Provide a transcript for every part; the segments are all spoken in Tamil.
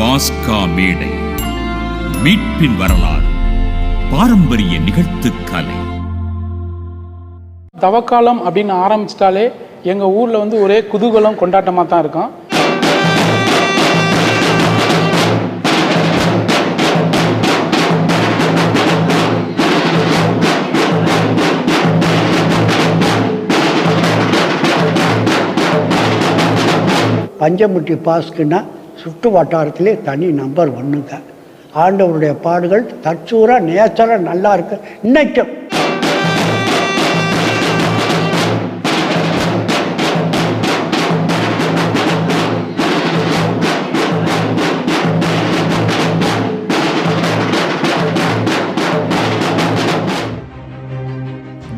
பாஸ்கா மேடை, மீட்பின் வரலாறு, பாரம்பரிய நிகழ்த்து கலை. தவக்காலம் அப்படின்னு ஆரம்பிச்சிட்டாலே எங்கள் ஊரில் ஒரே குதூகலம் கொண்டாட்டமாக தான் இருக்கும். பஞ்சமுட்டி பாஸ்க்குன்னா சுற்று வட்டாரத்திலே தனி நம்பர் ஒன்றுங்க. ஆண்டவருடைய பாடுகள் தற்சூராக நேச்சராக நல்லா இருக்கு. இன்னைக்கும்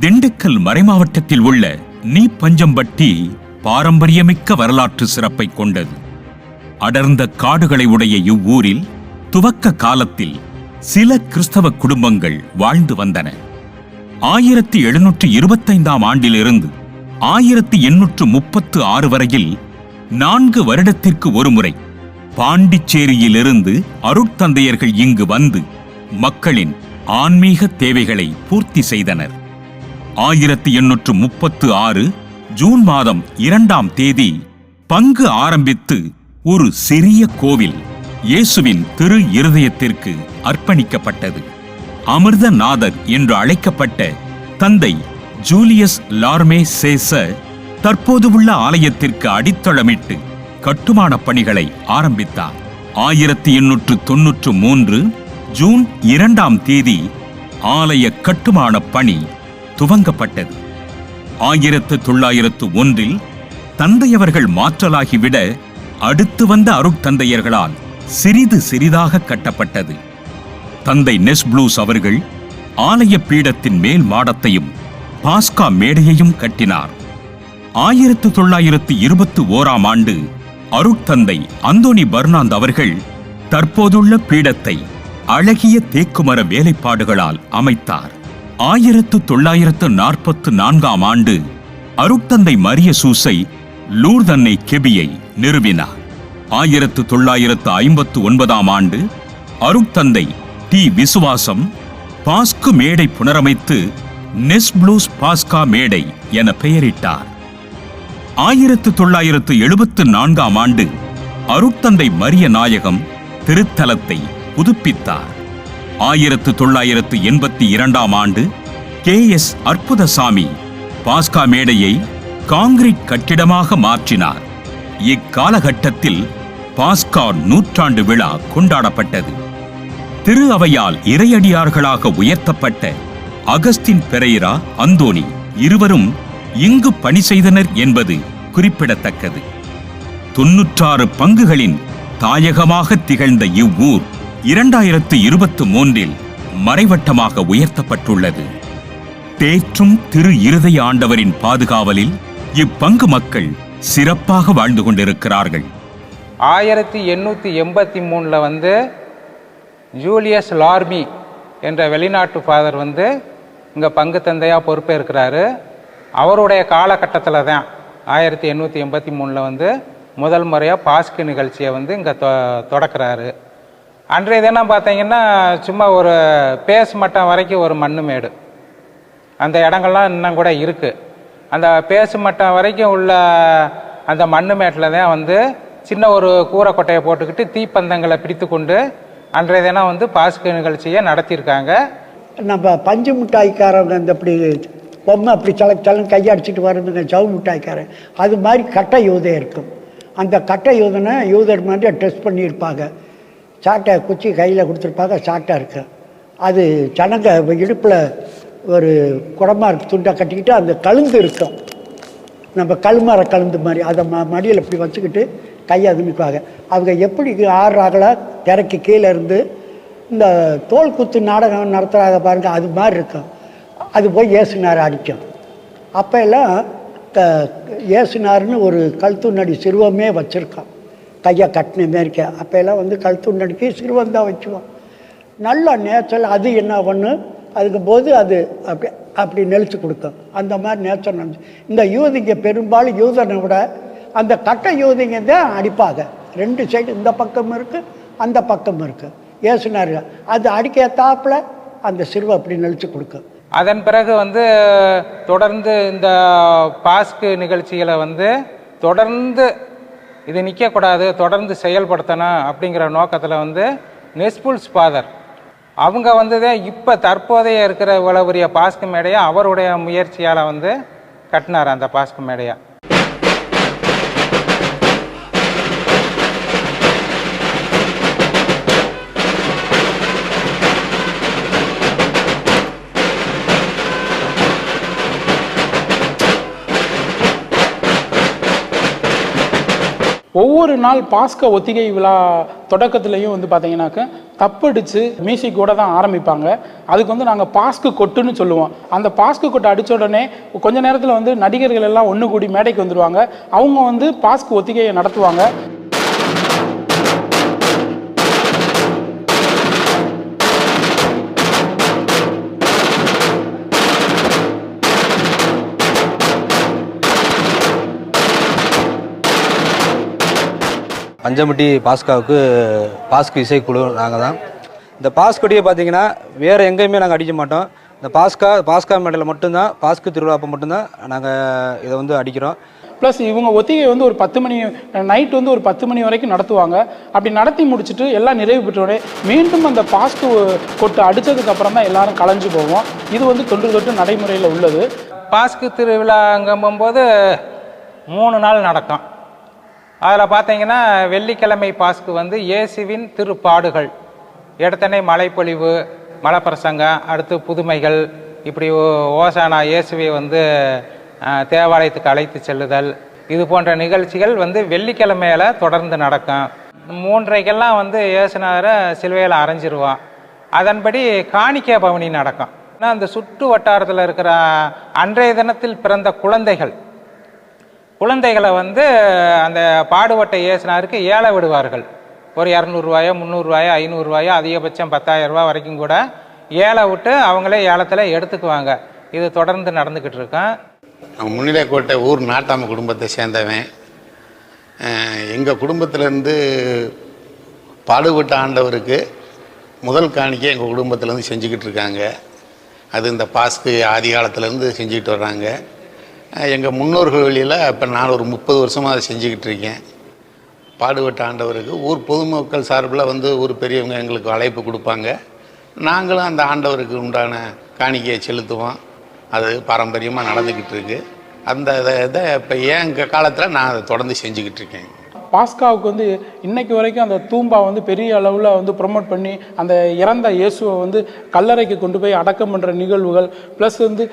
திண்டுக்கல் மறைமாவட்டத்தில் உள்ள நீ பஞ்சம்பட்டி பாரம்பரியமிக்க வரலாற்று சிறப்பை கொண்டது. அடர்ந்த காடுகளை உடைய இவ்வூரில் துவக்க காலத்தில் சில கிறிஸ்தவ குடும்பங்கள் வாழ்ந்து வந்தன. 1725ஆம் ஆண்டிலிருந்து 1836 வரையில் 4 வருடத்திற்கு ஒருமுறை பாண்டிச்சேரியிலிருந்து அருட்தந்தையர்கள் இங்கு வந்து மக்களின் ஆன்மீக தேவைகளை பூர்த்தி செய்தனர். 1836 ஜூன் மாதம் 2ஆம் தேதி பங்கு ஆரம்பித்து ஒரு சிறிய கோவில் இயேசுவின் திரு இருதயத்திற்கு அர்ப்பணிக்கப்பட்டது. அமிர்தநாதர் என்று அழைக்கப்பட்ட தந்தை ஜூலியஸ் லார்மே சேசர் தற்போது உள்ள ஆலயத்திற்கு அடித்தளமிட்டு கட்டுமான பணிகளை ஆரம்பித்தார். 1893 ஜூன் 2ஆம் தேதி ஆலய கட்டுமான பணி துவங்கப்பட்டது. 1901 தந்தையவர்கள் மாற்றலாகிவிட அடுத்து வந்த அருட்தந்தையர்களால் சிறிது சிறிதாக கட்டப்பட்டது. தந்தை நெஸ்ப்ளூஸ் அவர்கள் ஆலய பீடத்தின் மேல் மாடத்தையும் பாஸ்கா மேடையையும் கட்டினார். 1921ஆம் ஆண்டு அருட்தந்தை அந்தோனி பர்னாந்த் அவர்கள் தற்போதுள்ள பீடத்தை அழகிய தேக்குமர வேலைப்பாடுகளால் அமைத்தார். 1944ஆம் ஆண்டு அருட்தந்தை மரிய சூசை லூர்தன்னை கெபியை நிறுவினார். 1959ஆம் ஆண்டு அருட்தந்தை டி விசுவாசம் பாஸ்கு மேடை புனரமைத்து நெஸ்ப்ளூஸ் பாஸ்கா மேடை என பெயரிட்டார். 1974ஆம் ஆண்டு அருட்தந்தை மரிய நாயகம் திருத்தலத்தை புதுப்பித்தார். 1982ஆம் ஆண்டு KS அற்புதசாமி பாஸ்கா மேடையை காங்கிரீட் கட்டிடமாக மாற்றினார். இக்காலகட்டத்தில் பாஸ்கா நூற்றாண்டு விழா கொண்டாடப்பட்டது. திரு அவையால் இறையடியார்களாக உயர்த்தப்பட்ட அகஸ்டின் பெரேரா, அந்தோனி இருவரும் இங்கு பணி செய்தனர் என்பது குறிப்பிடத்தக்கது. 96 பங்குகளின் தாயகமாக திகழ்ந்த இவ்வூர் 2023 மறைவட்டமாக உயர்த்தப்பட்டுள்ளது. தேற்றும் திரு இருதய ஆண்டவரின் பாதுகாவலில் இப்பங்கு மக்கள் சிறப்பாக வாழ்ந்து கொண்டிருக்கிறார்கள். 1883 ஜூலியஸ் லார்மி என்ற வெளிநாட்டு ஃபாதர் இங்கே பங்கு தந்தையாக பொறுப்பேற்கிறாரு. அவருடைய காலகட்டத்தில் தான் 1883 முதல் முறையாக பாஸ்கு நிகழ்ச்சியை இங்கே தொடக்கிறாரு. அன்றைய தினம் பார்த்தீங்கன்னா சும்மா ஒரு பேஸ் மட்டம் வரைக்கும் ஒரு மண்ணு மேடு, அந்த இடங்கள்லாம் இன்னும் கூட இருக்குது. அந்த பேசு மட்டம் வரைக்கும் உள்ள அந்த மண்ணு மேட்டில் தான் சின்ன ஒரு கூரை கொட்டையை போட்டுக்கிட்டு தீப்பந்தங்களை பிடித்து கொண்டு அன்றைய தினம் பாஸ்கு நிகழ்ச்சியை நடத்தியிருக்காங்க. நம்ம பஞ்சு மிட்டாய்க்காரங்க இந்த இப்படி பொம்மை அப்படி சலன்னு கையடிச்சிட்டு வர்றதுங்க சவு மிட்டாய்க்காரன், அது மாதிரி கட்டை யூதை இருக்கும். அந்த கட்டை யூதனை யூதர் மாதிரி டெஸ்ட் பண்ணியிருப்பாங்க. சாட்டை குச்சி கையில் கொடுத்துருப்பாங்க, சாட்டை இருக்கு. அது ஜனங்க இடுப்பில் ஒரு குடமாக துண்டை கட்டிக்கிட்டு அந்த கழுந்து இருக்கும், நம்ம கழுமர கழுந்து மாதிரி, அதை மடியில் இப்படி வச்சுக்கிட்டு கையை அதுமிக்குவாங்க. அவங்க எப்படி ஆடுறாங்களா திரைக்கு கீழே இருந்து இந்த தோல் குத்து நாடகம் நடத்துகிறாங்க பாருங்க, அது மாதிரி இருக்கும். அது போய் ஏசுனார் அடிக்கும். அப்போ எல்லாம் ஏசுனார்னு ஒரு கழுத்துண்ணடி சிறுவமே வச்சுருக்கோம், கையை கட்டின மாரிக்க. அப்போ எல்லாம் கழுத்துண்ணடிக்கு சிறுவன் தான் வச்சுவோம். நல்ல நேச்சல் அது என்ன பண்ணு அதுக்கும் போது அது அப்படி நெளிச்சு கொடுக்கும். அந்த மாதிரி நேச்சர் நினச்சி இந்த யூதிங்க பெரும்பாலும் யூதனை விட அந்த கட்டை யூதிங்க தான் அடிப்பாங்க. 2 சைடு இந்த பக்கம் இருக்குது, அந்த பக்கம் இருக்குது ஏசுனார். அது அடிக்கத்தாப்பில் அந்த சிலுவை அப்படி நெளிச்சு கொடுக்கும். அதன் பிறகு வந்து தொடர்ந்து இந்த பாஸ்கு நிகழ்ச்சிகளை வந்து தொடர்ந்து இது நிற்கக்கூடாது, தொடர்ந்து செயல்படுத்தணும் அப்படிங்கிற நோக்கத்தில் வந்து நெஸ்புல்ஸ் ஃபாதர் அவங்க வந்து இப்போ தற்போதைய இருக்கிற இவ்வளோ பெரிய பாஸ்கு மேடையை அவருடைய முயற்சியால் வந்து கட்டினார் அந்த பாஸ்கு மேடையை. ஒவ்வொரு நாள் பாஸ்க ஒத்திகை விழா தொடக்கத்துலேயும் வந்து பார்த்தீங்கன்னாக்க தப்படித்து மியூசிக்கோடு தான் ஆரம்பிப்பாங்க. அதுக்கு வந்து நாங்கள் பாஸ்கு கொட்டுன்னு சொல்லுவோம். அந்த பாஸ்கு கொட்டை அடித்த உடனே கொஞ்ச நேரத்தில் வந்து நடிகர்கள் எல்லாம் ஒன்று கூடி மேடைக்கு வந்துடுவாங்க. அவங்க வந்து பாஸ்கு ஒத்திகையை நடத்துவாங்க. பஞ்சமுட்டி பாஸ்காவுக்கு பாஸ்கு இசைக்குழு நாங்கள் தான். இந்த பாஸ்கொடியை பார்த்திங்கன்னா வேறு எங்கேயுமே நாங்கள் அடிக்க மாட்டோம். இந்த பாஸ்கா மேடையில் மட்டும்தான், பாஸ்கு திருவிழா அப்போ மட்டும்தான் நாங்கள் இதை வந்து அடிக்கிறோம். ப்ளஸ் இவங்க ஒத்திகை வந்து ஒரு 10 மணி நைட் வந்து ஒரு 10 மணி வரைக்கும் நடத்துவாங்க. அப்படி நடத்தி முடிச்சுட்டு எல்லாம் நிறைவு பெற்றோடனே மீண்டும் அந்த பாஸ்கு கொட்டு அடித்ததுக்கப்புறம் தான் எல்லாரும் கலைஞ்சு போவோம். இது வந்து தொன்று தொட்டு நடைமுறையில் உள்ளது. பாஸ்கு திருவிழாங்கும்போது 3 நாள் நடக்கும். அதில் பார்த்தீங்கன்னா வெள்ளிக்கிழமை பாஸ்கு வந்து இயேசுவின் திருப்பாடுகள், இடத்தனை மழைப்பொழிவு, மலைப்பிரசங்கம், அடுத்து புதுமைகள், இப்படி ஓசானா இயேசுவை வந்து தேவாலயத்துக்கு அழைத்து செல்லுதல், இது போன்ற நிகழ்ச்சிகள் வந்து வெள்ளிக்கிழமையில தொடர்ந்து நடக்கும். 3:30க்கெல்லாம் வந்து இயேசுநாதரை சிலுவையில் அரைஞ்சிருவோம். அதன்படி காணிக்கை பவனி நடக்கும். ஆனால் அந்த சுற்று வட்டாரத்தில் இருக்கிற அன்றைய தினத்தில் பிறந்த குழந்தைகளை வந்து அந்த பாடுபட்ட இயேசுநாதருக்கு ஏழை விடுவார்கள். ஒரு 200 ரூபாயோ 300 ரூபாயோ 500 ரூபாயோ அதிகபட்சம் 10,000 ரூபாய் வரைக்கும் கூட ஏழை விட்டு அவங்களே ஏலத்தில் எடுத்துக்குவாங்க. இது தொடர்ந்து நடந்துக்கிட்டு இருக்கேன். முன்னிலைக்கோட்டை ஊர் நாட்டாம குடும்பத்தை சேர்ந்தவன். எங்கள் குடும்பத்திலேருந்து பாடுபட்ட ஆண்டவருக்கு முதல் காணிக்கை எங்கள் குடும்பத்திலேருந்து செஞ்சுக்கிட்டு இருக்காங்க. அது இந்த பாஸ்கு ஆதி காலத்துலேருந்து செஞ்சுக்கிட்டு வர்றாங்க. எங்கள் முன்னோர்கள் வழியில் இப்போ நான் ஒரு 30 வருஷமாக அதை செஞ்சுக்கிட்டு இருக்கேன். பாடுபட்ட ஆண்டவருக்கு ஊர் பொதுமக்கள் சார்பில் வந்து ஊர் பெரியவங்க எங்களுக்கு அழைப்பு கொடுப்பாங்க. நாங்களும் அந்த ஆண்டவருக்கு உண்டான காணிக்கையை செலுத்துவோம். அது பாரம்பரியமாக நடந்துக்கிட்டு இருக்கு. அந்த இதை இப்போ எங்கள் காலத்தில் நான் அதை தொடர்ந்து செஞ்சுக்கிட்டு இருக்கேன். பாஸ்காவுக்கு வந்து இன்னைக்கு வரைக்கும் அந்த தூம்பா வந்து பெரிய அளவில் வந்து ப்ரொமோட் பண்ணி அந்த இறந்த இயேசுவை வந்து கல்லறைக்கு கொண்டு போய் அடக்கம் பண்ணுற நிகழ்வுகள், ப்ளஸ் வந்து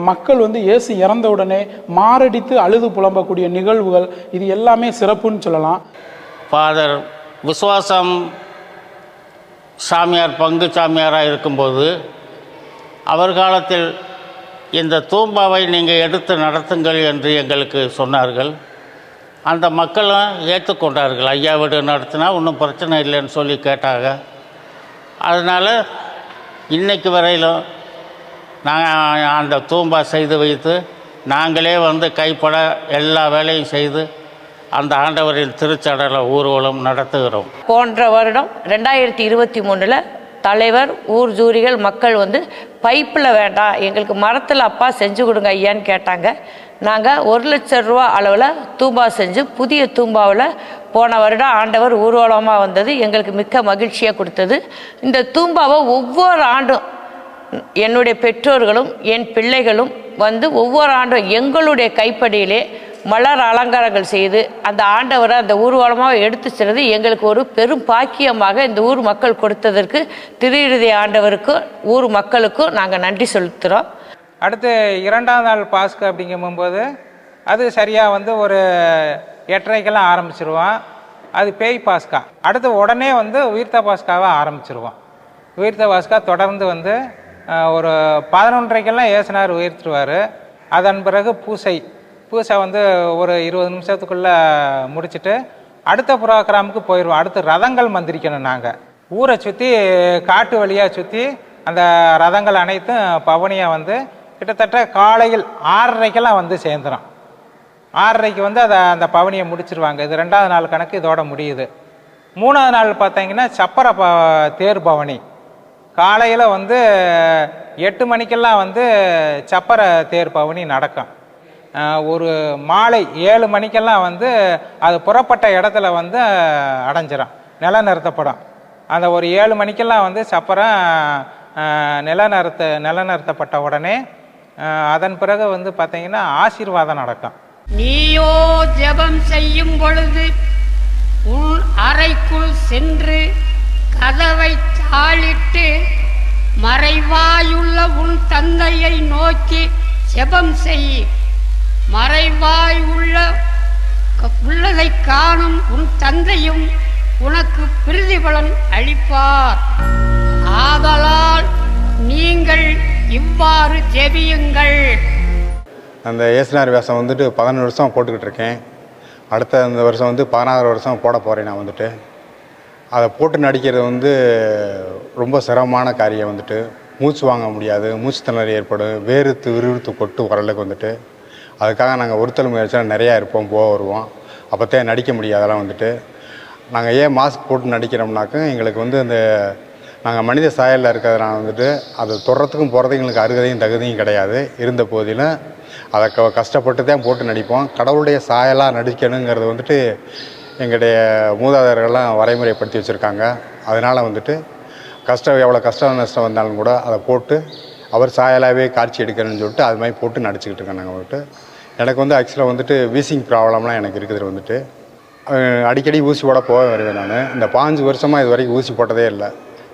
மக்கள் வந்து இயேசு இறந்த உடனே மாரடித்து அழுது புலம்பக்கூடிய நிகழ்வுகள், இது எல்லாமே சிறப்புன்னு சொல்லலாம். ஃபாதர் விசுவாசம் சாமியார் பங்கு சாமியாராக இருக்கும்போது அவர் காலத்தில் இந்த தூம்பாவை நீங்கள் எடுத்து நடத்துங்கள் என்று எங்களுக்கு சொன்னார்கள். அந்த மக்களும் ஏற்றுக்கொண்டார்கள். ஐயா வீடு நடத்தினா ஒன்றும் பிரச்சனை இல்லைன்னு சொல்லி கேட்டாங்க. அதனால் இன்றைக்கு வரையிலும் நாங்கள் அந்த தூம்பா செய்து வைத்து நாங்களே வந்து கைப்பட எல்லா வேலையும் செய்து அந்த ஆண்டவரின் திருச்சடலை ஊர்வலம் நடத்துகிறோம். போன்ற வருடம் 2023 தலைவர், ஊர் ஜூரிகள், மக்கள் வந்து பைப்பில் வேண்டாம், எங்களுக்கு மரத்தில் அப்பா செஞ்சு கொடுங்க ஐயான்னு கேட்டாங்க. நாங்கள் 1 லட்சம் ரூபா அளவில் தூம்பா செஞ்சு புதிய தூம்பாவில் போன வருடம் ஆண்டவர் ஊர்வலமாக வந்தது எங்களுக்கு மிக்க மகிழ்ச்சியாக கொடுத்தது. இந்த தூம்பாவை ஒவ்வொரு ஆண்டும் என்னுடைய பெற்றோர்களும் என் பிள்ளைகளும் வந்து ஒவ்வொரு ஆண்டும் எங்களுடைய கைப்படியிலே மலர் அலங்காரங்கள் செய்து அந்த ஆண்டவரை அந்த ஊர்வலமாக எடுத்து செல்வது எங்களுக்கு ஒரு பெரும் பாக்கியமாக இந்த ஊர் மக்கள் கொடுத்ததற்கு திருஇறுதி ஆண்டவருக்கும் ஊர் மக்களுக்கும் நாங்கள் நன்றி செலுத்துகிறோம். அடுத்து 2ஆம் நாள் பாஸ்கு அப்படிங்கும்போது அது சரியாக வந்து ஒரு 8:30க்கெல்லாம் ஆரம்பிச்சிருவோம். அது பேய் பாஸ்கா. அடுத்து உடனே வந்து உயிர்த்த பாஸ்காவை ஆரம்பிச்சிருவோம். உயிர்த்த பாஸ்கா தொடர்ந்து வந்து ஒரு 11:30க்கெல்லாம் இயேசுநாதர் உயிர்த்துருவார். அதன் பிறகு பூசை வந்து ஒரு 20 நிமிஷத்துக்குள்ளே முடிச்சுட்டு அடுத்த புரோகிராமுக்கு போயிடுவோம். அடுத்து ரதங்கள் மந்திரிக்கணும். நாங்கள் ஊரை சுற்றி காட்டு வழியாக சுற்றி அந்த ரதங்கள் அனைத்தும் பவனியாக வந்து கிட்டத்தட்ட காலையில் 6:30க்கெல்லாம் வந்து சேர்ந்துடும். 6:30க்கு வந்து அந்த பவனியை முடிச்சிருவாங்க. இது 2ஆவது நாள் கணக்கு இதோட முடியுது. மூணாவது நாள் பார்த்தீங்கன்னா சப்பர தேர் பவனி. காலையில் வந்து 8 மணிக்கெல்லாம் வந்து சப்பர தேர் பவனி நடக்கும். ஒரு மாலை 7 மணிக்கெல்லாம் வந்து அது புறப்பட்ட இடத்துல வந்து அடைஞ்சிடும், நிலநிறுத்தப்படும். அந்த ஒரு 7 மணிக்கெல்லாம் வந்து சப்பரம் நிலநிறுத்தப்பட்ட உடனே அதன் பிறகு வந்து பார்த்தீங்கன்னா ஆசீர்வாதம் நடக்கும். நீயோ ஜெபம் செய்யும் பொழுது உன் அறைக்குள் சென்று கதவை தாளிட்டு மறைவாயுள்ள உன் தந்தையை நோக்கி ஜெபம் செய். மறைவாய் உள்ளதை காணும் உன் தந்தையும் உனக்கு பிரதிபலன் அளிப்பார். ஆதலால் நீங்கள் இவ்வாறு ஜெபியுங்கள். அந்த இயேசுநாதர் வேஷம் வந்துட்டு 11 வருஷம் போட்டுக்கிட்டு இருக்கேன். அடுத்த இந்த வருஷம் வந்து 16 வருஷம் போட போகிறேன். நான் வந்துட்டு அதை போட்டு நடிக்கிறது வந்து ரொம்ப சிரமமான காரியம். வந்துட்டு மூச்சு வாங்க முடியாது, மூச்சு திணறல் ஏற்படும், வேறுத்து விறுவிறுத்து கொட்டு வரலுக்கு வந்துட்டு. அதுக்காக நாங்கள் ஒருத்தல் முயற்சியில் நிறையா இருப்போம், வருவோம். அப்போத்தான் நடிக்க முடியாது. அதெல்லாம் வந்துட்டு நாங்கள் ஏன் மாஸ்க் போட்டு நடிக்கிறோம்னாக்க எங்களுக்கு வந்து அந்த நாங்கள் மனித சாயலில் இருக்கிறதுனால வந்துட்டு அது தொடுறதுக்கும் போகிறதுக்கு எங்களுக்கு அருகதையும் தகுதியும் கிடையாது. இருந்த போதிலும் அதை கஷ்டப்பட்டு தான் போட்டு நடிப்போம். கடவுளுடைய சாயலாக நடிக்கணுங்கிறது வந்துட்டு எங்களுடைய மூதாதையர்கள்லாம் வரைமுறைப்படுத்தி வச்சுருக்காங்க. அதனால் வந்துட்டு எவ்வளோ கஷ்டம் நஷ்டம் வந்தாலும் கூட அதை போட்டு அவர் சாயலாகவே காட்சி எடுக்கணும்னு சொல்லிட்டு அது மாதிரி போட்டு நடிச்சுக்கிட்டு இருக்கேன். நாங்கள் வந்துட்டு எனக்கு வந்து ஆக்சுவலாக வந்துட்டு வீசிங் ப்ராப்ளம்லாம் எனக்கு இருக்குது. வந்துட்டு அடிக்கடி ஊசி போட போக வருவேன். நான் இந்த 5 வருஷமாக இது வரைக்கும் ஊசி போட்டதே இல்லை.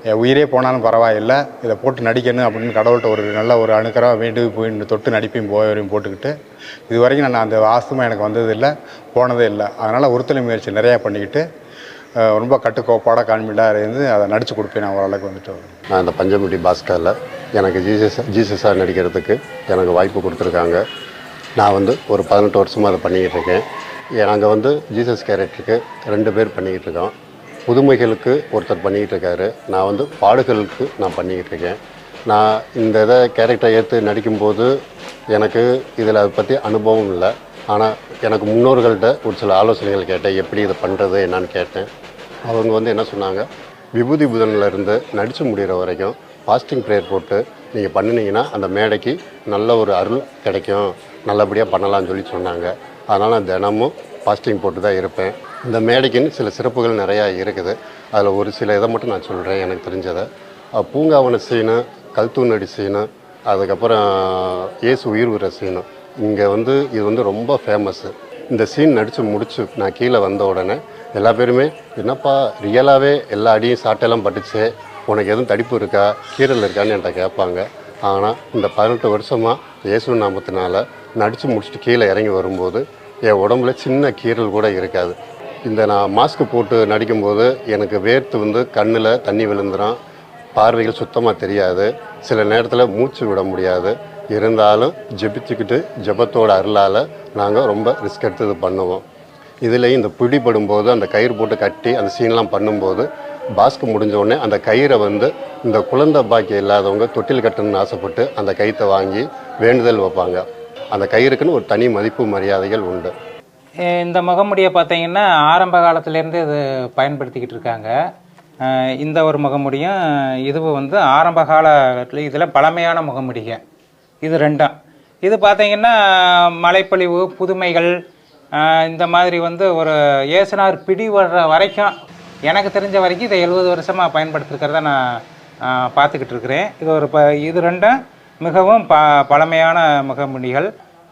என் உயிரே போனாலும் பரவாயில்லை, இதை போட்டு நடிக்கணும் அப்படின்னு கடவுள்கிட்ட ஒரு நல்ல ஒரு அணுக்கராக வேண்டி போய் தொட்டு நடிப்பையும் வரையும் போட்டுக்கிட்டு இது வரைக்கும் நான் அந்த ஆஸ்துமா எனக்கு வந்தது இல்லை, போனதே இல்லை. அதனால் ஒருத்தலை முயற்சி நிறையா பண்ணிக்கிட்டு ரொம்ப கட்டுக்கோப்பாடாக கான்ஃபிடண்டாக இருந்து அதை நடித்து கொடுப்பேன். நான் ஓரளவுக்கு வந்துட்டு நான் இந்த பஞ்சமுட்டி பாஸ்கரில் எனக்கு ஜீசஸாக நடிக்கிறதுக்கு எனக்கு வாய்ப்பு கொடுத்துருக்காங்க. நான் வந்து ஒரு 18 வருஷமாக அதை பண்ணிக்கிட்டு இருக்கேன். நாங்கள் வந்து ஜீசஸ் கேரக்டருக்கு 2 பேர் பண்ணிக்கிட்டு இருக்கோம். புதுமைகளுக்கு ஒருத்தர் பண்ணிக்கிட்டு இருக்காரு, நான் வந்து பாடுகளுக்கு நான் பண்ணிக்கிட்டு இருக்கேன். நான் இந்த கேரக்டரை ஏற்று நடிக்கும்போது எனக்கு இதில் அதை பற்றி அனுபவம் இல்லை. ஆனால் எனக்கு முன்னோர்கள்ட்ட ஒரு சில ஆலோசனைகள் கேட்டேன், எப்படி இதை பண்ணுறது என்னான்னு கேட்டேன். அவங்க வந்து என்ன சொன்னாங்க, விபூதி புதன்லேருந்து நடித்து முடிகிற வரைக்கும் ஃபாஸ்டிங் ப்ரேயர் போட்டு நீங்கள் பண்ணினீங்கன்னா அந்த மேடைக்கு நல்ல ஒரு அருள் கிடைக்கும், நல்லபடியாக பண்ணலாம்னு சொல்லி சொன்னாங்க. அதனால் நான் தினமும் ஃபாஸ்டிங் போட்டு தான் இருப்பேன். இந்த மேடைக்குன்னு சில சிறப்புகள் நிறையா இருக்குது. அதில் ஒரு சில இதை மட்டும் நான் சொல்கிறேன் எனக்கு தெரிஞ்சதை. பூங்காவன சீனு, கல்தூநடி சீனு, அதுக்கப்புறம் இயேசு உயிர் விடுற சீனு, இங்கே வந்து இது வந்து ரொம்ப ஃபேமஸ்ஸு. இந்த சீன் நடித்து முடிச்சு நான் கீழே வந்த உடனே எல்லா பேருமே என்னப்பா ரியலாகவே எல்லா அடியும் சாட்டெல்லாம் பட்டுச்சு, உனக்கு எதுவும் தடிப்பு இருக்கா, கீரல் இருக்கான்னு என்கிட்ட கேட்பாங்க. ஆனால் இந்த 18 வருஷமாக இயேசு நாமத்தினால நடித்து முடிச்சுட்டு கீழே இறங்கி வரும்போது என் உடம்புல சின்ன கீரல் கூட இருக்காது. இந்த நான் மாஸ்க்கு போட்டு நடிக்கும்போது எனக்கு வேர்த்து வந்து கண்ணில் தண்ணி விழுந்துடும், பார்வைகள் சுத்தமாக தெரியாது, சில நேரத்தில் மூச்சு விட முடியாது. இருந்தாலும் ஜெபிச்சுக்கிட்டு ஜெபத்தோட அருளால் நாங்கள் ரொம்ப ரிஸ்க் எடுத்து இது பண்ணுவோம். இதுலேயும் இந்த பிடிபடும் போது அந்த கயிறு போட்டு கட்டி அந்த சீன்லாம் பண்ணும்போது பாஸ்க்கு முடிஞ்ச உடனே அந்த கயிறை வந்து இந்த குழந்தை பாக்கியம் இல்லாதவங்க தொட்டில் கட்டணும்னு ஆசைப்பட்டு அந்த கயிற்றை வாங்கி வேண்டுதல் வைப்பாங்க. அந்த கயிறுக்குன்னு ஒரு தனி மதிப்பு மரியாதைகள் உண்டு. இந்த முகமுடியை பார்த்தீங்கன்னா ஆரம்ப காலத்துலேருந்து இது பயன்படுத்திக்கிட்டு இருக்காங்க. இந்த ஒரு முகமுடியும் இதுவும் வந்து ஆரம்ப காலத்தில் இதில் பழமையான முகமுடிங்க. இது ரெண்டும். இது பார்த்தீங்கன்னா மழைப்பொழிவு, புதுமைகள், இந்த மாதிரி வந்து ஒரு இயேசுநாதர் பிடி வர்ற வரைக்கும் எனக்கு தெரிஞ்ச வரைக்கும் இதை 70 வருஷமாக பயன்படுத்திருக்கிறத நான் பார்த்துக்கிட்டு இருக்கிறேன். இது ரெண்டும் மிகவும் பழமையான முகமுடிகள்.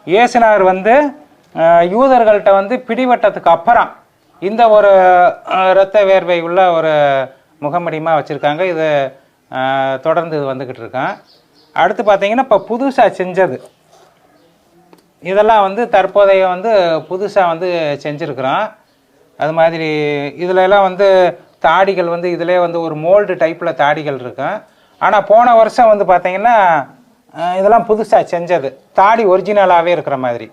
இயேசுநாதர் வந்து யூதர்கள்ட்ட வந்து பிடிவட்டத்துக்கு அப்புறம் இந்த ஒரு இரத்த வேர்வை உள்ள ஒரு முகமுடியமாக வச்சுருக்காங்க. இது தொடர்ந்து இது வந்துக்கிட்டு இருக்கேன். அடுத்து பார்த்தீங்கன்னா இப்போ புதுசாக செஞ்சது இதெல்லாம் வந்து தற்போதைய வந்து புதுசாக வந்து செஞ்சுருக்குறோம். அது மாதிரி இதில் எல்லாம் வந்து தாடிகள் வந்து இதிலே வந்து ஒரு மோல்டு டைப்பில் தாடிகள் இருக்கும். ஆனால் போன வருஷம் வந்து பார்த்தீங்கன்னா இதெல்லாம் புதுசாக செஞ்சது, தாடி ஒரிஜினலாகவே இருக்கிற மாதிரி.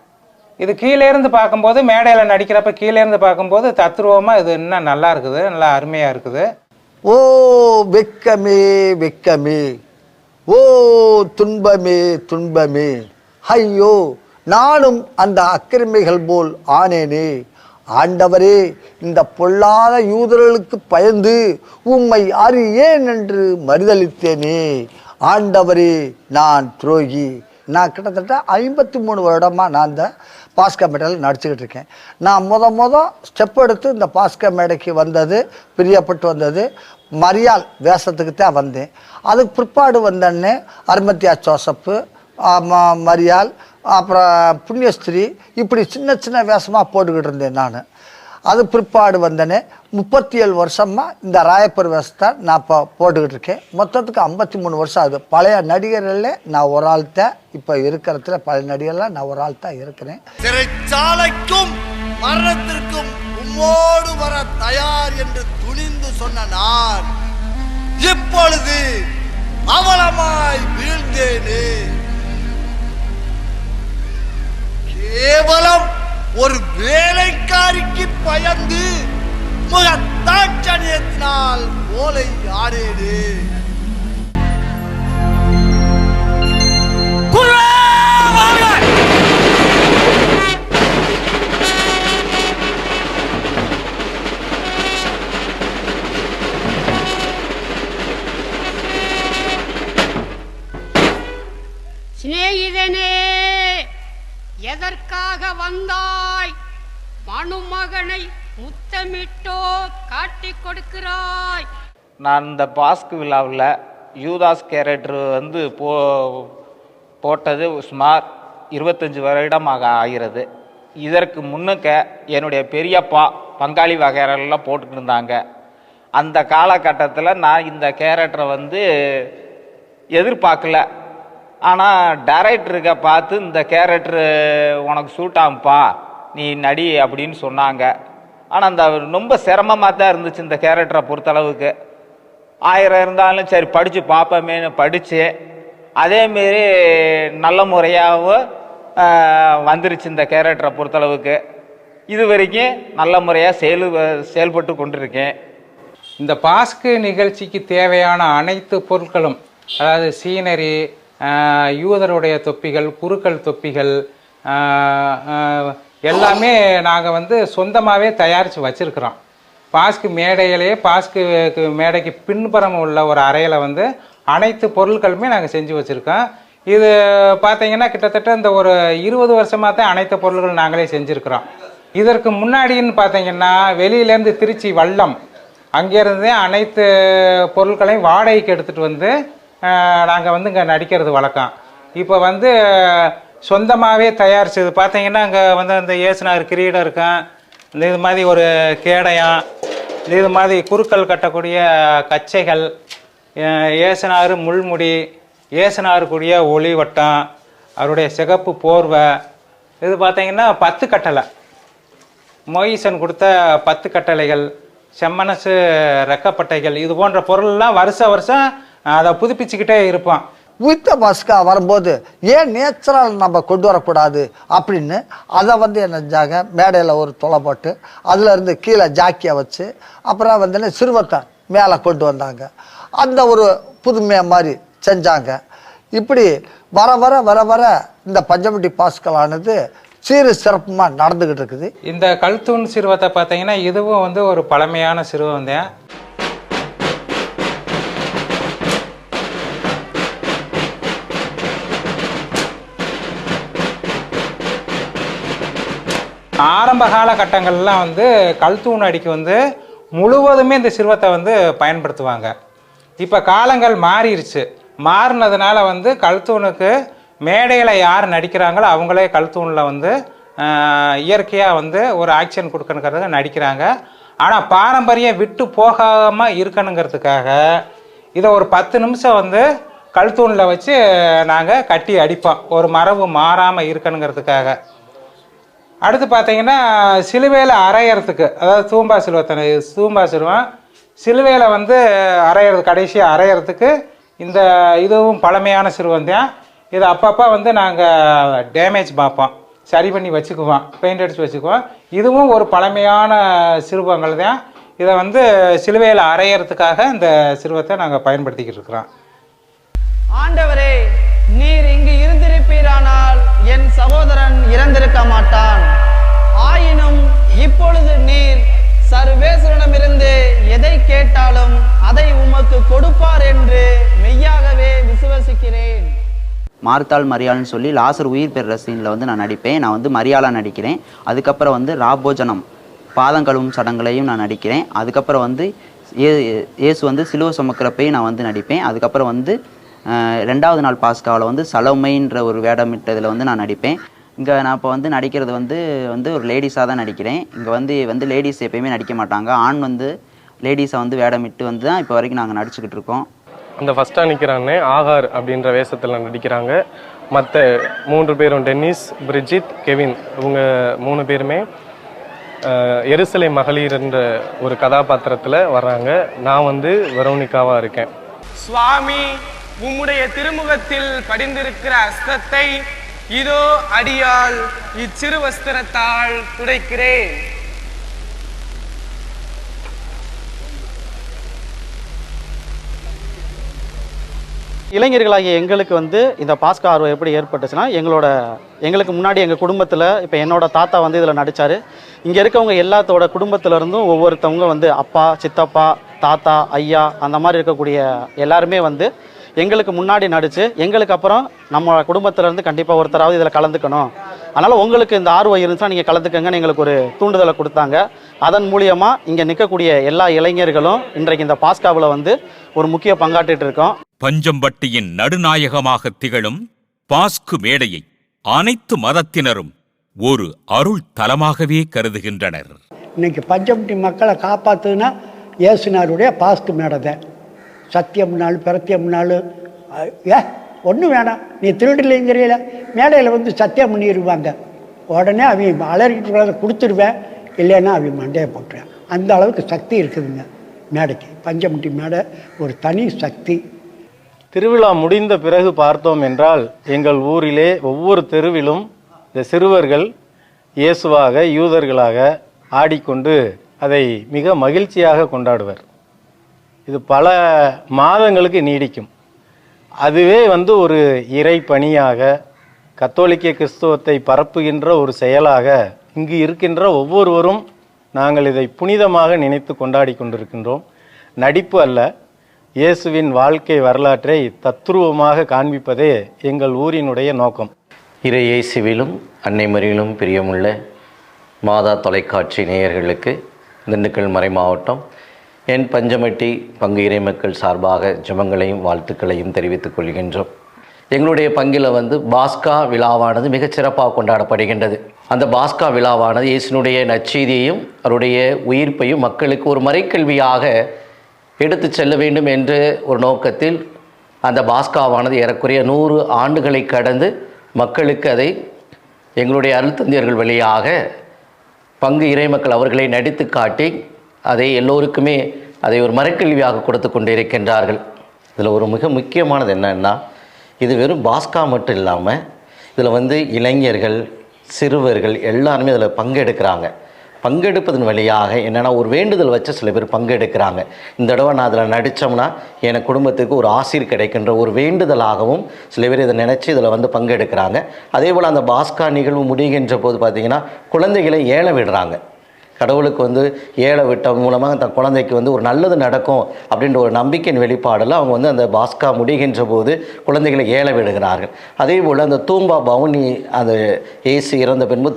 இது கீழேருந்து பார்க்கும்போது மேடையில் நடிக்கிறப்ப கீழேருந்து பார்க்கும்போது தத்ரூபமாக இது இன்னும் நல்லா இருக்குது, நல்லா அருமையாக இருக்குது. ஓ வெக்கமே வெக்கமே, ஓ துன்பமே துன்பமே, ஐயோ நானும் அந்த அக்கிரமிகள் போல் ஆனேனே. ஆண்டவரே இந்த பொல்லாத யூதர்களுக்கு பயந்து உம்மை அறியேன் என்று மறுதளித்தேனே. ஆண்டவரே, நான் துரோகி. நான் கிட்டத்தட்ட 53 வருடமாக நான் இந்த பாஸ்கா மேடையில் நடிச்சுக்கிட்டு இருக்கேன். நான் ஸ்டெப் எடுத்து இந்த பாஸ்கா மேடைக்கு வந்தது, பிரியப்பட்டு வந்தது மரியாள் வேஷத்துக்கு தான் வந்தேன். அதுக்கு பிற்பாடு வந்தோடனே அருமத்தியா ஜோசப்பு, மரியாள், அப்புறம் புண்ணியஸ்திரி, இப்படி சின்ன சின்ன வேஷமாக போட்டுக்கிட்டு இருந்தேன் நான். அது பிற்பாடு வந்தனே 37 வருஷமாக இந்த ராயப்பர் வேஷத்தை நான் இப்போ போட்டுக்கிட்டு இருக்கேன். மொத்தத்துக்கு 53 வருஷம் ஆகுது. பழைய நடிகர்களில் நான் ஒரு ஆள் தான் இப்போ இருக்கிறதுல, பழைய நடிகர்லாம் நான் ஒரு ஆள் தான் இருக்கிறேன். சிறைச்சாலைக்கும் மரணத்திற்கும் உம்மோடு வர தயார் என்று துணிந்து சொன்ன நான் இப்பொழுது அவலமாய் வீழ்ந்தேனே. கேவலம் ஒரு வேலைக்காரிக்கு பயந்து முகத்தாட்சணியத்தினால் ஓலை ஆடேனே. சிநேகிதனே, எதற்காக வந்தாய்? மணுமகனை முத்தமிட்டோ காட்டிக் கொடுக்கிறாய். நான் இந்த பாஸ்கு விழாவில் யூதாஸ் கேரக்டர் வந்து போட்டது சுமார் 25 வருடமாக ஆகிறது. இதற்கு முன்னுக்க என்னுடைய பெரியப்பா பங்காளி வகையெல்லாம் போட்டுக்கிட்டு இருந்தாங்க. அந்த காலகட்டத்தில் நான் இந்த கேரக்டரை வந்து எதிர்பார்க்கல. ஆனால் டைரக்டருக்க பார்த்து இந்த கேரக்டரு உனக்கு சூட் ஆகும்பா, நீ நடி அப்படின்னு சொன்னாங்க. ஆனால் அந்த ரொம்ப சிரமமாக தான் இருந்துச்சு இந்த கேரக்டரை பொறுத்தளவுக்கு. 1000 இருந்தாலும் சரி படித்து பார்ப்போமேனு படித்து அதேமாரி நல்ல முறையாகவும் வந்துருச்சு இந்த கேரக்டரை பொறுத்தளவுக்கு. இது வரைக்கும் நல்ல முறையாக செயல்பட்டு கொண்டிருக்கேன். இந்த பாஸ்கு நிகழ்ச்சிக்கு தேவையான அனைத்து பொருட்களும், அதாவது சீனரி, யூதருடைய தொப்பிகள், குருக்கள் தொப்பிகள் எல்லாமே நாங்கள் வந்து சொந்தமாகவே தயாரித்து வச்சுருக்குறோம். பாஸ்கு மேடையிலேயே, பாஸ்கு மேடைக்கு பின்புறம் உள்ள ஒரு அறையில் வந்து அனைத்து பொருட்களுமே நாங்கள் செஞ்சு வச்சுருக்கோம். இது பார்த்தீங்கன்னா கிட்டத்தட்ட இந்த ஒரு 20 வருஷமாக தான் அனைத்து பொருட்கள் நாங்களே செஞ்சுருக்குறோம். இதற்கு முன்னாடின்னு பார்த்தீங்கன்னா வெளியிலேருந்து திருச்சி வல்லம் அங்கேருந்தே அனைத்து பொருட்களையும் வாடகைக்கு எடுத்துகிட்டு வந்து நாங்கள் வந்து இங்கே நடிக்கிறது வழக்கம். இப்போ வந்து சொந்தமாகவே தயாரிச்சது பார்த்தீங்கன்னா அங்கே வந்து அந்த ஏசுனார் கிரீடம் இருக்கும், இந்த இது மாதிரி ஒரு கேடயம், இது மாதிரி குருக்கள் கட்டக்கூடிய கச்சைகள், ஏசுனார் முள்முடி, ஏசுனார் கூடிய ஒளி வட்டம், அவருடைய சிகப்பு போர்வை, இது பார்த்தீங்கன்னா 10 கட்டளை, மொய்சன் கொடுத்த 10 கட்டளைகள், செம்மனசு ரெக்கப்பட்டைகள், இது போன்ற பொருள்லாம் வருஷம் அதை புதுப்பிச்சுக்கிட்டே இருப்போம். உயிர்த்த பாஸ்கா வரும்போது ஏன் நேச்சுரல் நம்ம கொண்டு வரக்கூடாது அப்படின்னு அதை வந்து என்ன செஞ்சாங்க, மேடையில் ஒரு தொலை போட்டு அதுலேருந்து கீழே ஜாக்கியை வச்சு அப்புறம் வந்து சிறுவத்தை மேலே கொண்டு வந்தாங்க. அந்த ஒரு புதுமையாக மாதிரி செஞ்சாங்க. இப்படி வர வர வர வர இந்த பஞ்சமுட்டி பாஸ்கலானது சீரு சிறப்புமாக நடந்துக்கிட்டு இருக்குது. இந்த கல்தூன் சிறுவத்தை பார்த்தீங்கன்னா இதுவும் வந்து ஒரு பழமையான சிறுவம் தான். ஆரம்ப காலகட்டங்கள்லாம் வந்து கல்தூன் அடிக்கு வந்து முழுவதுமே இந்த சிறுவத்தை வந்து பயன்படுத்துவாங்க. இப்போ காலங்கள் மாறிடுச்சு. மாறினதுனால வந்து கல்தூனுக்கு மேடையில் யார் நடிக்கிறாங்களோ அவங்களே கல்தூனில் வந்து இயற்கையாக வந்து ஒரு ஆக்ஷன் கொடுக்கணுங்கிறதுக்கு நடிக்கிறாங்க. ஆனால் பாரம்பரியம் விட்டு போகாமல் இருக்கணுங்கிறதுக்காக இதை ஒரு 10 நிமிஷம் வந்து கல்தூனில் வச்சு நாங்கள் கட்டி அடிப்போம், ஒரு மரபு மாறாமல் இருக்கணுங்கிறதுக்காக. அடுத்து பார்த்தீங்கன்னா சிலுவையில் அரையறதுக்கு, அதாவது தூம்பா சிலுவம் சிலுவையில் வந்து அரையிறது, கடைசியாக அரையிறதுக்கு இந்த இதுவும் பழமையான சிறுவம் தான். இதை அப்பப்போ வந்து நாங்கள் டேமேஜ் பார்ப்போம், சரி பண்ணி வச்சுக்குவோம், பெயிண்ட் அடித்து வச்சுக்குவோம். இதுவும் ஒரு பழமையான சிறுவங்கள் தான். இதை வந்து சிலுவையில் அரையிறதுக்காக இந்த சிறுவத்தை நாங்கள் பயன்படுத்திக்கிட்டு இருக்கிறோம். ஆண்டவரே, நீர் இங்கு இருந்திருப்பீரானால் என் சகோதரன் இறந்திருக்க மாட்டான். ஆயினும் இப்பொழுது நீர் மார்த்தாள் மரியாள்னு சொல்லி லாசர் உயிர் பெறுற சீனில் வந்து நான் நடிப்பேன். நான் வந்து மரியாளா நடிக்கிறேன். அதுக்கப்புறம் வந்து ராபோஜனம் பாதங்கழுவும் சடங்குலையும் நான் நடிக்கிறேன். அதுக்கப்புறம் வந்து இயேசு வந்து சிலுவை சுமக்கிறப்பையும் நான் வந்து நடிப்பேன். அதுக்கப்புறம் வந்து 2வது நாள் பாஸ்காவில் வந்து சலோமைன்ற ஒரு வேடமிட்டதில் வந்து நான் நடிப்பேன். இங்கே நான் இப்போ வந்து நடிக்கிறது வந்து ஒரு லேடிஸாக தான் நடிக்கிறேன். இங்கே வந்து லேடிஸ் எப்பயுமே நடிக்க மாட்டாங்க. ஆண் வந்து லேடிஸை வந்து வேடமிட்டு வந்து தான் இப்போ வரைக்கும் நாங்கள் நடிச்சுக்கிட்டு இருக்கோம். அந்த ஃபஸ்ட்டாக நிற்கிறானே ஆகார் அப்படின்ற வேஷத்தில் நடிக்கிறாங்க. மற்ற 3 பேரும் டென்னிஸ், பிரிஜித், கெவின் இவங்க 3 பேருமே எருசலேம் மகளிர் என்ற ஒரு கதாபாத்திரத்தில் வர்றாங்க. நான் வந்து வெரோனிகாவாக இருக்கேன். சுவாமி, உம்முடைய திருமுகத்தில் படிந்திருக்கிற அஸ்தத்தை இதோ அடியால் இச்சிறு வஸ்திரத்தால் துடைக்கிறேன். இளைஞர்களாகிய எங்களுக்கு வந்து இந்த பாஸ்கா ஆர்வம் எப்படி ஏற்பட்டுச்சுன்னா, எங்களுக்கு முன்னாடி எங்கள் குடும்பத்தில் இப்போ என்னோட தாத்தா வந்து இதில் நடித்தார். இங்கே இருக்கவங்க எல்லாத்தோட குடும்பத்திலேருந்தும் ஒவ்வொருத்தவங்க வந்து அப்பா, சித்தப்பா, தாத்தா, ஐயா அந்த மாதிரி இருக்கக்கூடிய எல்லாருமே வந்து எங்களுக்கு முன்னாடி நடித்து, எங்களுக்கு அப்புறம் நம்ம குடும்பத்திலேருந்து கண்டிப்பாக ஒருத்தராவது இதில் கலந்துக்கணும், அதனால் உங்களுக்கு இந்த ஆர்வம் இருந்துச்சுன்னா நீங்கள் கலந்துக்கங்கன்னு எங்களுக்கு ஒரு தூண்டுதலை கொடுத்தாங்க. அதன் மூலியமாக இங்கே நிற்கக்கூடிய எல்லா இளைஞர்களும் இன்றைக்கு இந்த பாஸ்காவில் வந்து ஒரு முக்கிய பங்காற்றிட்டு இருக்கோம். பஞ்சம்பட்டியின் நடுநாயகமாக திகழும் பாஸ்கு மேடையை அனைத்து மதத்தினரும் ஒரு அருள் தலமாகவே கருதுகின்றனர். இன்னைக்கு பஞ்சம்பட்டி மக்களை காப்பாற்றுதுன்னா இயேசுனாருடைய பாஸ்கு மேடை தான். சத்தியம்னாலும் பிரத்தியம்னாலும் ஒன்றும் வேணாம், நீ திருடலைங்கிறையில மேடையில் வந்து சத்தியம் பண்ணிடுவாங்க. உடனே அவங்க அலறிட்டு கொடுத்துருவேன், இல்லைன்னா அவங்க மண்டையை போட்டுருவேன். அந்த அளவுக்கு சக்தி இருக்குதுங்க மேடைக்கு. பஞ்சம்பட்டி மேடை ஒரு தனி சக்தி. திருவிழா முடிந்த பிறகு பார்த்தோம் என்றால் எங்கள் ஊரிலே ஒவ்வொரு தெருவிலும் இந்த சிறுவர்கள் இயேசுவாக யூதர்களாக ஆடிக்கொண்டு அதை மிக மகிழ்ச்சியாக கொண்டாடுவர். இது பல மாதங்களுக்கு நீடிக்கும். அதுவே வந்து ஒரு இறை பணியாக, கத்தோலிக்க கிறிஸ்துவத்தை பரப்புகின்ற ஒரு செயலாக இங்கு இருக்கின்ற ஒவ்வொருவரும் நாங்கள் இதை புனிதமாக நினைத்து கொண்டாடி கொண்டிருக்கின்றோம். நடிப்பு அல்ல, இயேசுவின் வாழ்க்கை வரலாற்றை தத்ரூபமாக காண்பிப்பதே எங்கள் ஊரினுடைய நோக்கம். இறை இயேசுவிலும் அன்னை மரியிலும் பிரியமுள்ள மாதா தொலைக்காட்சி நேயர்களுக்கு திண்டுக்கல் மறை மாவட்டம் என் பஞ்சமட்டி பங்கு இறை மக்கள் சார்பாக ஜெபங்களையும் வாழ்த்துக்களையும் தெரிவித்துக் கொள்கின்றோம். எங்களுடைய பங்கில் வந்து பாஸ்கா விழாவானது மிகச்சிறப்பாக கொண்டாடப்படுகின்றது. அந்த பாஸ்கா விழாவானது இயேசுனுடைய நற்செய்தியையும் அவருடைய உயிர்ப்பையும் மக்களுக்கு ஒரு மறைக்கல்வியாக எடுத்து செல்ல வேண்டும் என்ற ஒரு நோக்கத்தில் அந்த பாஸ்காவானது ஏறக்குறைய 100 ஆண்டுகளை கடந்து மக்களுக்கு அதை எங்களுடைய அருள்தந்தையர்கள் வழியாக பங்கு இறைமக்கள் அவர்களை நடித்து காட்டி அதை எல்லோருக்குமே அதை ஒரு மறைக்கல்வியாக கொடுத்து கொண்டு இருக்கின்றார்கள். இதில் ஒரு மிக முக்கியமானது என்னன்னா, இது வெறும் பாஸ்கா மட்டும் இல்லாமல் இதில் வந்து இளைஞர்கள், சிறுவர்கள் எல்லாருமே இதில் பங்கெடுக்கிறாங்க. பங்கெடுப்பதன் வழியாக என்னென்னா ஒரு வேண்டுதல் வச்சு சில பேர் பங்கெடுக்கிறாங்க. இந்த தடவை நான் அதில் நடித்தோம்னா என் குடும்பத்துக்கு ஒரு ஆசீர் கிடைக்கின்ற ஒரு வேண்டுதலாகவும் சில பேர் இதை நினச்சி இதில் வந்து பங்கெடுக்கிறாங்க. அதே போல் அந்த பாஸ்கா நிகழ்வு முடிகின்ற போது பார்த்திங்கன்னா குழந்தைகளை ஏல விடுறாங்க. கடவுளுக்கு வந்து ஏழை விட்ட மூலமாக தன் குழந்தைக்கு வந்து ஒரு நல்லது நடக்கும் அப்படின்ற ஒரு நம்பிக்கையின் வெளிப்பாடில் அவங்க வந்து அந்த பாஸ்கா முடிகின்ற போது குழந்தைகளை ஏழை விடுகிறார்கள். அதே போல் அந்த தூம்பா பவுனி அந்த ஏசு இறந்த பின்பு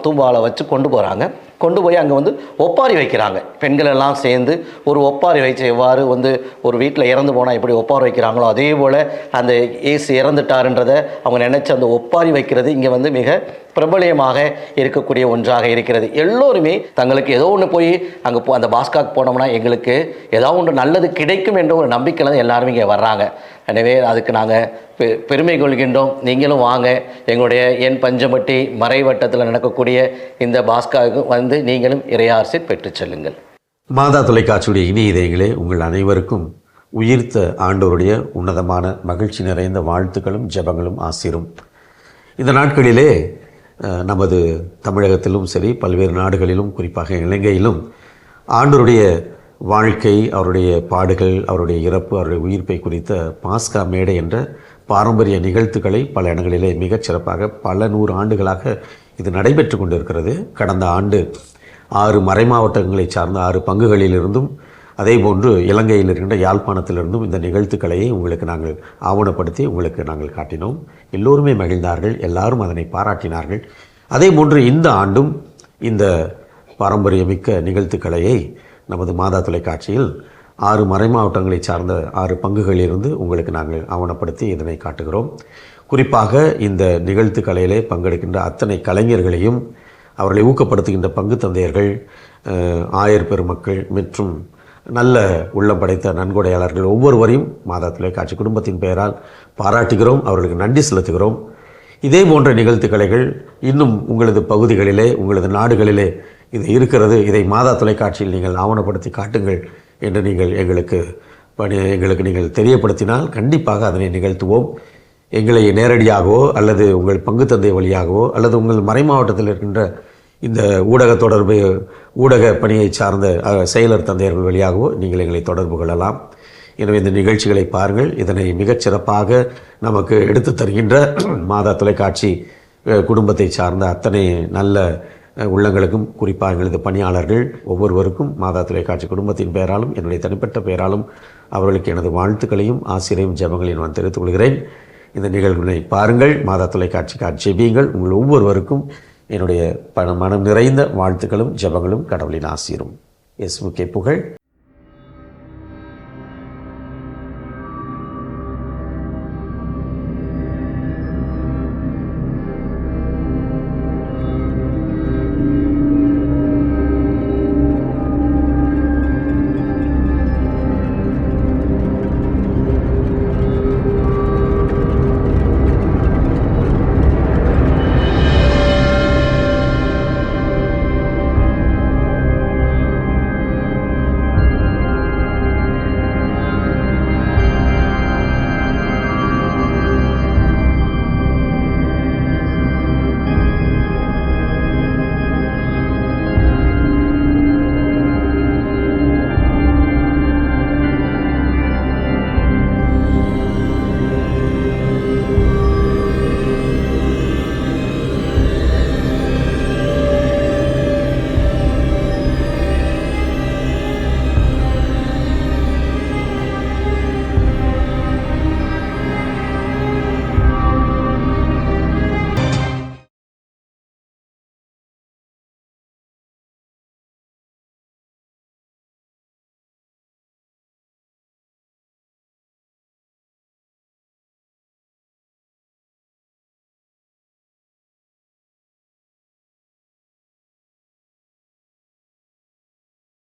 தூம்பாவில் வச்சு கொண்டு போகிறாங்க. கொண்டு போய் அங்கே வந்து ஒப்பாரி வைக்கிறாங்க. பெண்கள் எல்லாம் சேர்ந்து ஒரு ஒப்பாரி வச்சு, எவ்வாறு வந்து ஒரு வீட்டில் இறந்து போனால் எப்படி ஒப்பாரி வைக்கிறாங்களோ அதே போல் அந்த ஏசு இறந்துட்டாருன்றதை அவங்க நினச்சி அந்த ஒப்பாரி வைக்கிறது இங்கே வந்து மிக பிரபலியமாக இருக்கக்கூடிய ஒன்றாக இருக்கிறது. எல்லோருமே தங்களுக்கு ஏதோ ஒன்று போய் அங்கே அந்த பாஸ்காக்கு போனோம்னா எங்களுக்கு ஏதோ ஒன்று நல்லது கிடைக்கும் என்ற ஒரு நம்பிக்கையில் தான் எல்லாருமே இங்கே வர்றாங்க. எனவே அதுக்கு நாங்கள் பெருமை கொள்கின்றோம். நீங்களும் வாங்க, எங்களுடைய என் பஞ்சமட்டி மறைவட்டத்தில் நடக்கக்கூடிய இந்த பாஸ்காவுக்கு வந்து நீங்களும் இறையாசி பெற்று செல்லுங்கள். மாதா தொலைக்காட்சியுடைய இனிய இதயங்களே, உங்கள் அனைவருக்கும் உயிர்த்த ஆண்டவருடைய உன்னதமான மகிழ்ச்சி நிறைந்த வாழ்த்துக்களும் ஜெபங்களும் ஆசீரும். இந்த நாட்களிலே நமது தமிழகத்திலும் சரி, பல்வேறு நாடுகளிலும், குறிப்பாக இலங்கையிலும் ஆண்டவருடைய வாழ்க்கை, அவருடைய பாடுகள், அவருடைய இறப்பு, அவருடைய உயிர்ப்பை குறித்த பாஸ்கா மேடை என்ற பாரம்பரிய நிகழ்த்துக்களை பல இடங்களிலே மிகச் சிறப்பாக பல 100 ஆண்டுகளாக இது நடைபெற்று கொண்டிருக்கிறது. கடந்த ஆண்டு 6 மறைமாவட்டங்களை சார்ந்த 6 பங்குகளிலிருந்தும் அதேபோன்று இலங்கையில் இருக்கின்ற யாழ்ப்பாணத்திலிருந்தும் இந்த நிகழ்த்துக்களையை உங்களுக்கு நாங்கள் ஆவணப்படுத்தி உங்களுக்கு நாங்கள் காட்டினோம். எல்லோருமே மகிழ்ந்தார்கள், எல்லாரும் அதனை பாராட்டினார்கள். அதேபோன்று இந்த ஆண்டும் இந்த பாரம்பரியமிக்க நிகழ்த்துக்கலையை நமது மாதா தொலைக்காட்சியில் 6 மறைமாவட்டங்களை சார்ந்த 6 பங்குகளிலிருந்து உங்களுக்கு நாங்கள் ஆவணப்படுத்தி இதனை காட்டுகிறோம். குறிப்பாக இந்த நிகழ்த்து கலையிலே பங்கெடுக்கின்ற அத்தனை கலைஞர்களையும் அவர்களை ஊக்கப்படுத்துகின்ற பங்கு தந்தையர்கள், ஆயர் பெருமக்கள் மற்றும் நல்ல உள்ளம் படைத்த நன்கொடையாளர்கள் ஒவ்வொருவரையும் மாதா தொலைக்காட்சி குடும்பத்தின் பெயரால் பாராட்டுகிறோம், அவர்களுக்கு நன்றி செலுத்துகிறோம். இதே போன்ற நிகழ்த்து கலைகள் இன்னும் உங்களது பகுதிகளிலே, உங்களது நாடுகளிலே இது இருக்கிறது, இதை மாதா தொலைக்காட்சியில் நீங்கள் ஆவணப்படுத்தி காட்டுங்கள் என்று நீங்கள் எங்களுக்கு நீங்கள் தெரியப்படுத்தினால் கண்டிப்பாக அதனை நிகழ்த்துவோம். எங்களை நேரடியாகவோ அல்லது உங்கள் பங்கு தந்தை வழியாகவோ அல்லது உங்கள் மறைமாவட்டத்தில் இருக்கின்ற இந்த ஊடக பணியை சார்ந்த செயலர் தந்தையர்கள் வழியாகவோ நீங்கள் எங்களை தொடர்பு கொள்ளலாம். எனவே இந்த நிகழ்ச்சிகளை பாருங்கள். இதனை மிகச்சிறப்பாக நமக்கு எடுத்து தருகின்ற மாதா தொலைக்காட்சி குடும்பத்தை சார்ந்த அத்தனை நல்ல உள்ளங்களுக்கும், குறிப்பாக எங்களது பணியாளர்கள் ஒவ்வொருவருக்கும் மாதா தொலைக்காட்சி குடும்பத்தின் பெயராலும் என்னுடைய தனிப்பட்ட பெயராலும் அவர்களுக்கு எனது வாழ்த்துக்களையும் ஆசிரியரும் ஜெபங்களையும் நான் தெரிவித்துக் கொள்கிறேன். இந்த நிகழ்வுகளை பாருங்கள், மாதா தொலைக்காட்சிக்காக ஜெபியுங்கள். உங்கள் ஒவ்வொருவருக்கும் என்னுடைய மனம் நிறைந்த வாழ்த்துக்களும் ஜெபங்களும் கடவுளின் ஆசீரும். இயேசுவுக்கே புகழ்.